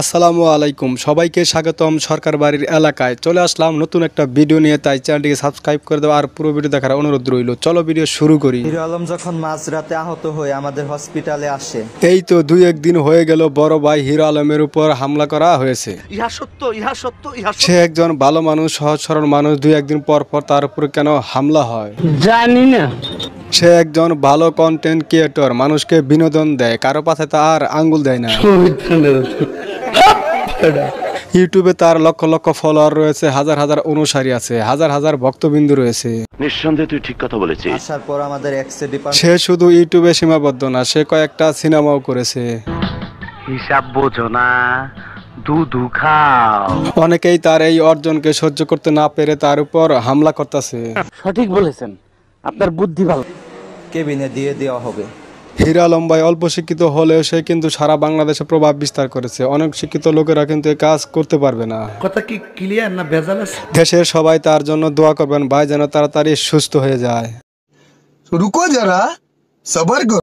আসসালামু আলাইকুম সবাইকে স্বাগতম সরকার বাড়ির এলাকায় চলে আসলাম নতুন একটা ভিডিও নিয়ে তাই চ্যানেলটিকে সাবস্ক্রাইব করে দাও আর পুরো ভিডিও দেখার অনুরোধ রইল। চলো ভিডিও শুরু করি। হিরো আলম যখন মাঝরাতে আহত হয়ে আমাদের হসপিটালে আসে, এই তো 2-1 দিন হয়ে গেল বড় ভাই হিরো আলমের উপর হামলা করা হয়েছে। সে একজন ভালো মানুষ, সহজ সরল মানুষ, 2-1 দিন পর পর তার উপর কেন হামলা হয় জানি না। সে একজন ভালো কন্টেন্ট ক্রিয়েটর, মানুষকে বিনোদন দেয়, কারো পাশে তার আঙ্গুল দেয় না। ইউটিউবে তার লক্ষ লক্ষ ফলোয়ার রয়েছে, হাজার হাজার অনুসারী আছে, হাজার হাজার ভক্তবিন্দু রয়েছে। নিঃসন্দেহে তুই ঠিক কথা বলেছিস। আসার পর আমাদের এক্সে ডিপার্টমেন্ট সে শুধু ইউটিউবে সীমাবদ্ধ না, সে কয়েকটা সিনেমাও করেছে। হিসাব বোঝো না, দুধু খাও। অনেকেই তার এই অর্জনকে সহ্য করতে না পেরে তার উপর হামলা করতেছে। সঠিক বলেছেন, আপনার বুদ্ধি ভালো। কেবিনে দিয়ে দেওয়া হবে। হিরো আলম ভাই অল্প শিক্ষিত হলেও সে কিন্তু সারা বাংলাদেশে প্রভাব বিস্তার করেছে। অনেক শিক্ষিত লোকেরা কিন্তু এই কাজ করতে পারবে না। কথা কি ক্লিয়ার না ভেজাল আছে? দেশের সবাই তার জন্য দোয়া করবেন ভাই যেন তাড়াতাড়ি সুস্থ হয়ে যায়। रुको जरा सबर करो।